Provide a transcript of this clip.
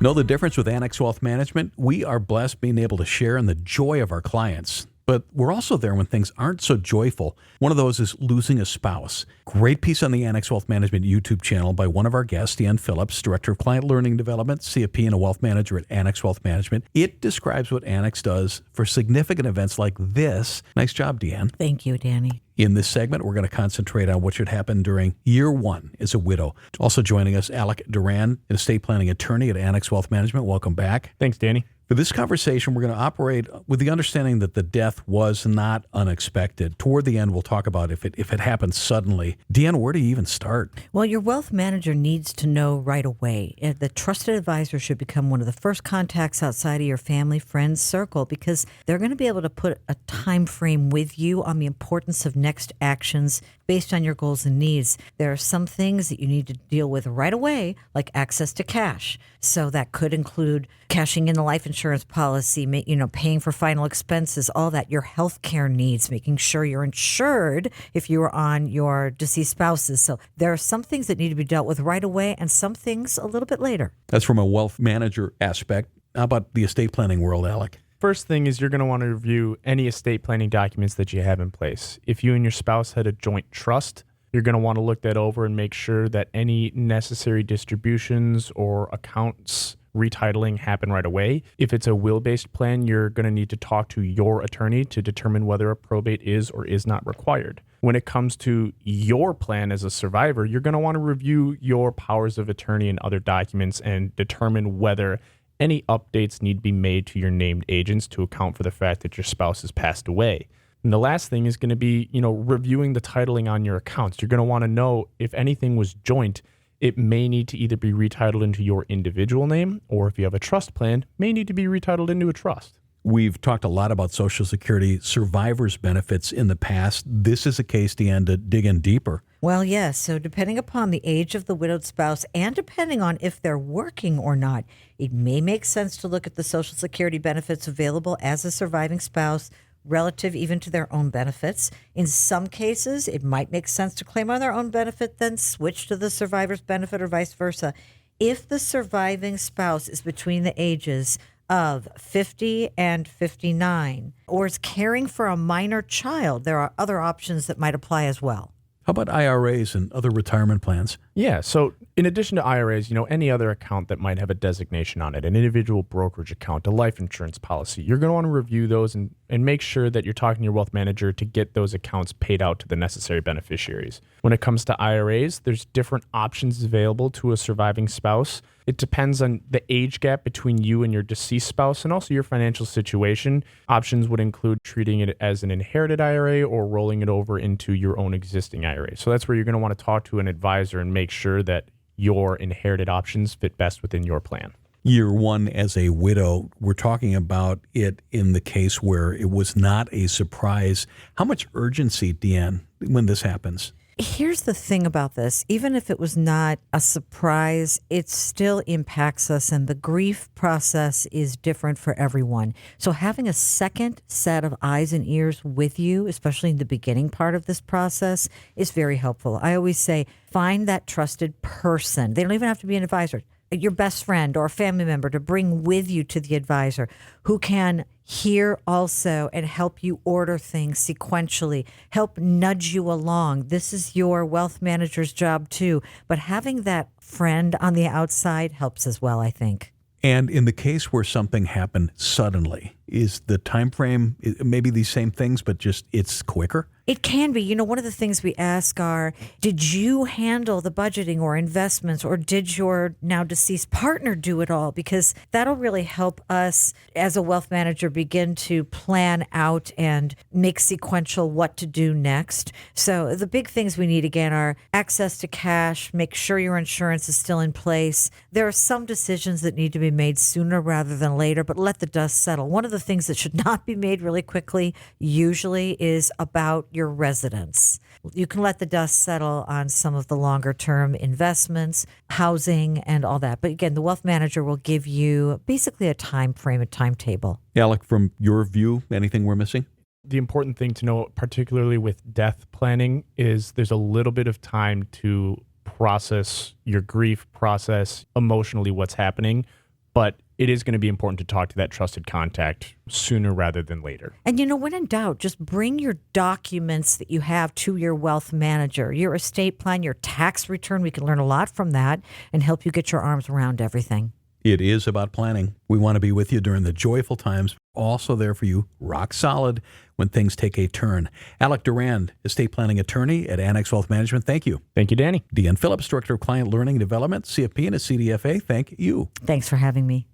Know the difference with Annex Wealth Management? We are blessed being able to share in the joy of our clients. But we're also there when things aren't so joyful. One of those is losing a spouse. Great piece on the Annex Wealth Management YouTube channel by one of our guests, Deanne Phillips, Director of Client Learning Development, CFP and a Wealth Manager at Annex Wealth Management. It describes what Annex does for significant events like this. Nice job, Deanne. Thank you, Danny. In this segment, we're going to concentrate on what should happen during year one as a widow. Also joining us, Alec and Deanne, an estate planning attorney at Annex Wealth Management. Welcome back. Thanks, Danny. For this conversation, we're going to operate with the understanding that the death was not unexpected. Toward the end, we'll talk about if it happened suddenly. Deanne, where do you even start? Well, your wealth manager needs to know right away. The trusted advisor should become one of the first contacts outside of your family, friends, circle, because they're going to be able to put a time frame with you on the importance of next actions based on your goals and needs. There are some things that you need to deal with right away, like access to cash. So that could include cashing in the life insurance policy, paying for final expenses, all that, your health care needs, making sure you're insured if you are on your deceased spouses. So there are some things that need to be dealt with right away and some things a little bit later. That's from a wealth manager aspect. How about the estate planning world, Alec? First thing is you're going to want to review any estate planning documents that you have in place. If you and your spouse had a joint trust, you're going to want to look that over and make sure that any necessary distributions or accounts retitling happen right away. If it's a will-based plan, you're going to need to talk to your attorney to determine whether a probate is or is not required. When it comes to your plan as a survivor, you're going to want to review your powers of attorney and other documents and determine whether any updates need to be made to your named agents to account for the fact that your spouse has passed away. And the last thing is going to be, reviewing the titling on your accounts. You're going to want to know if anything was joint, it may need to either be retitled into your individual name, or if you have a trust plan, may need to be retitled into a trust. We've talked a lot about Social Security survivors benefits in the past. This is a case, Deanne, to dig in deeper. Well, yes. So depending upon the age of the widowed spouse and depending on if they're working or not, it may make sense to look at the Social Security benefits available as a surviving spouse relative even to their own benefits. In some cases, it might make sense to claim on their own benefit, then switch to the survivor's benefit or vice versa. If the surviving spouse is between the ages of 50 and 59 or is caring for a minor child, there are other options that might apply as well. How about IRAs and other retirement plans? Yeah, so in addition to IRAs, any other account that might have a designation on it, an individual brokerage account, a life insurance policy, you're going to want to review those and make sure that you're talking to your wealth manager to get those accounts paid out to the necessary beneficiaries. When it comes to IRAs, there's different options available to a surviving spouse. It depends on the age gap between you and your deceased spouse and also your financial situation. Options would include treating it as an inherited IRA or rolling it over into your own existing IRA. So that's where you're going to want to talk to an advisor and make sure that your inherited options fit best within your plan. Year one as a widow, we're talking about it in the case where it was not a surprise. How much urgency, Deanne, when this happens? Here's the thing about this. Even if it was not a surprise, it still impacts us, and the grief process is different for everyone. So having a second set of eyes and ears with you, especially in the beginning part of this process, is very helpful. I always say, find that trusted person. They don't even have to be an advisor. Your best friend or a family member to bring with you to the advisor who can hear also and help you order things sequentially, help nudge you along. This is your wealth manager's job too. But having that friend on the outside helps as well, I think. And in the case where something happened suddenly, is the time frame maybe these same things, but just it's quicker? It can be. One of the things we ask are, did you handle the budgeting or investments, or did your now deceased partner do it all? Because that'll really help us as a wealth manager begin to plan out and make sequential what to do next. So the big things we need, again, are access to cash, make sure your insurance is still in place. There are some decisions that need to be made sooner rather than later, but let the dust settle. One of the things that should not be made really quickly usually is about your residence. You can let the dust settle on some of the longer term investments, housing, and all that. But again, the wealth manager will give you basically a time frame, a timetable. Alec, from your view, anything we're missing? The important thing to know, particularly with death planning, is there's a little bit of time to process your grief, process emotionally what's happening but it is going to be important to talk to that trusted contact sooner rather than later. And when in doubt, just bring your documents that you have to your wealth manager, your estate plan, your tax return. We can learn a lot from that and help you get your arms around everything. It is about planning. We want to be with you during the joyful times, also there for you, rock solid, when things take a turn. Alec Durand, estate planning attorney at Annex Wealth Management, thank you. Thank you, Danny. Deanne Phillips, Director of Client Learning and Development, CFP and a CDFA, thank you. Thanks for having me.